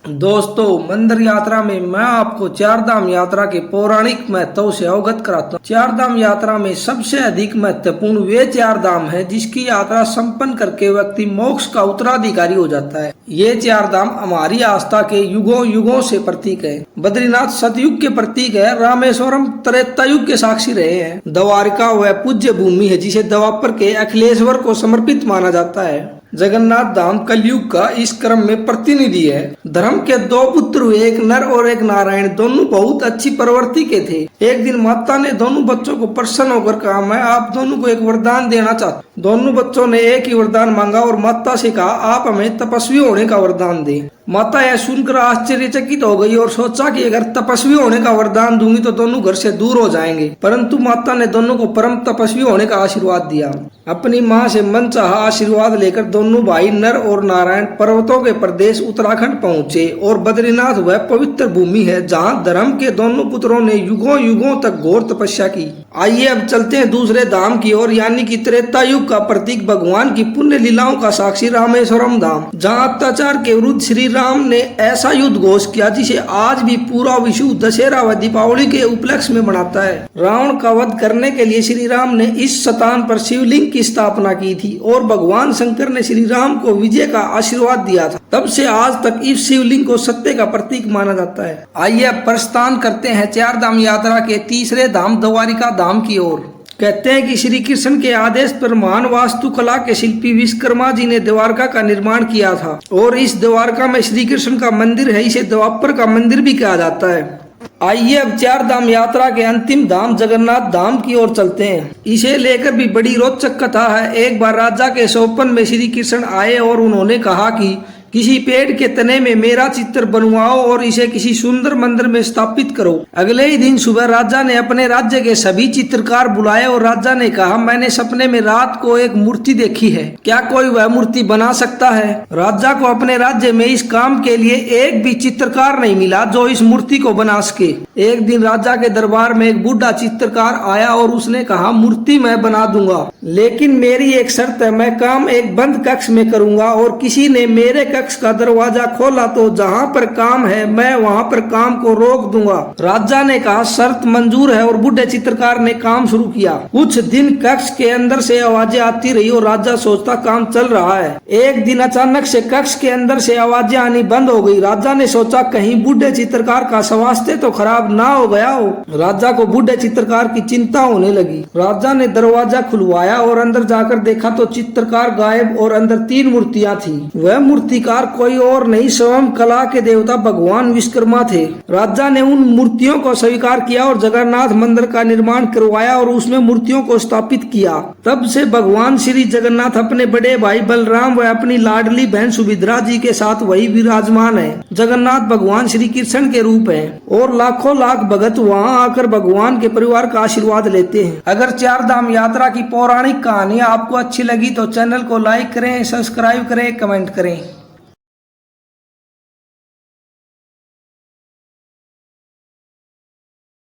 दोस्तों, मंदिर यात्रा में मैं आपको चार धाम यात्रा के पौराणिक महत्व से अवगत कराता हूँ। चार धाम यात्रा में सबसे अधिक महत्वपूर्ण वे चार धाम है जिसकी यात्रा संपन्न करके व्यक्ति मोक्ष का उत्तराधिकारी हो जाता है। ये चार धाम हमारी आस्था के युगों युगों से प्रतीक है। बद्रीनाथ सतयुग के प्रतीक है, रामेश्वरम त्रेता युग के साक्षी रहे हैं, द्वारिका वह पूज्य भूमि है जिसे द्वापर के अखिलेश्वर को समर्पित माना जाता है। जगन्नाथ धाम कलयुग का इस क्रम में प्रतिनिधि है। धर्म के दो पुत्र हुए, एक नर और एक नारायण, दोनों बहुत अच्छी प्रवृत्ति के थे। एक दिन माता ने दोनों बच्चों को प्रसन्न होकर कहा, मैं आप दोनों को एक वरदान देना चाहता हूँ। दोनों बच्चों ने एक ही वरदान मांगा और माता से कहा, आप हमें तपस्वी होने का वरदान दें। माता यह सुनकर आश्चर्यचकित हो गई और सोचा कि अगर तपस्वी होने का वरदान दूंगी तो दोनों घर से दूर हो जाएंगे, परंतु माता ने दोनों को परम तपस्वी होने का आशीर्वाद दिया। अपनी माँ से मनचाहा आशीर्वाद लेकर दोनों भाई नर और नारायण पर्वतों के प्रदेश उत्तराखंड पहुँचे और बद्रीनाथ वह पवित्र भूमि है जहाँ धर्म के दोनों पुत्रों ने युगों युगों तक घोर तपस्या की। आइए अब चलते हैं दूसरे धाम की ओर, यानी कि त्रेता युग का प्रतीक, भगवान की पुण्य लीलाओं का साक्षी रामेश्वरम धाम, जहाँ अत्याचार के विरुद्ध श्री राम ने ऐसा युद्ध घोष किया जिसे आज भी पूरा विश्व दशहरा व दीपावली के उपलक्ष्य में मनाता है। रावण का वध करने के लिए श्री राम ने इस स्थान पर शिवलिंग की स्थापना की थी और भगवान शंकर ने श्री राम को विजय का आशीर्वाद दिया था। तब से आज तक इस शिवलिंग को सत्य का प्रतीक माना जाता है। आइए अब प्रस्थान करते हैं चार धाम यात्रा के तीसरे धाम द्वारिका धाम की ओर। कहते हैं कि श्री कृष्ण के आदेश पर महान वास्तुकला के शिल्पी विश्वकर्मा जी ने द्वारका का निर्माण किया था और इस द्वारका में श्री कृष्ण का मंदिर है। इसे द्वापर का मंदिर भी कहा जाता है। आइए अब चार धाम यात्रा के अंतिम धाम जगन्नाथ धाम की ओर चलते हैं। इसे लेकर भी बड़ी रोचक कथा है। एक बार राजा के सोपन में श्री कृष्ण आए और उन्होंने कहा कि किसी पेड़ के तने में मेरा चित्र बनवाओ और इसे किसी सुंदर मंदिर में स्थापित करो। अगले ही दिन सुबह राजा ने अपने राज्य के सभी चित्रकार बुलाए और राजा ने कहा, मैंने सपने में रात को एक मूर्ति देखी है, क्या कोई वह मूर्ति बना सकता है? राजा को अपने राज्य में इस काम के लिए एक भी चित्रकार नहीं मिला जो इस मूर्ति को बना सके। एक दिन राजा के दरबार में एक बूढ़ा चित्रकार आया और उसने कहा, मूर्ति मैं बना दूंगा, लेकिन मेरी एक शर्त है, मैं काम एक बंद कक्ष में करूंगा और किसी ने मेरे कक्ष का दरवाजा खोला तो जहाँ पर काम है मैं वहाँ पर काम को रोक दूंगा। राजा ने कहा, शर्त मंजूर है और बूढ़े चित्रकार ने काम शुरू किया। कुछ दिन कक्ष के अंदर से आवाजें आती रही और राजा सोचता काम चल रहा है। एक दिन अचानक से कक्ष के अंदर से आवाजें आनी बंद हो गई। राजा ने सोचा कहीं बूढ़े चित्रकार का स्वास्थ्य तो खराब ना हो गया हो। राजा को बूढ़े चित्रकार की चिंता होने लगी। राजा ने दरवाजा खुलवाया और अंदर जाकर देखा तो चित्रकार गायब और अंदर तीन मूर्तियां थी। वह मूर्तिकार कोई और नहीं, स्वयं कला के देवता भगवान विश्वकर्मा थे। राजा ने उन मूर्तियों को स्वीकार किया और जगन्नाथ मंदिर का निर्माण करवाया और उसमें मूर्तियों को स्थापित किया। तब से भगवान श्री जगन्नाथ अपने बड़े भाई बलराम व अपनी लाडली बहन सुभद्रा जी के साथ वही विराजमान है। जगन्नाथ भगवान श्री कृष्ण के रूप है और लाखों लाख भगत वहाँ आकर भगवान के परिवार का आशीर्वाद लेते हैं। अगर चार धाम यात्रा की पौराणिक कहानी आपको अच्छी लगी तो चैनल को लाइक करें, सब्सक्राइब करें, कमेंट करें।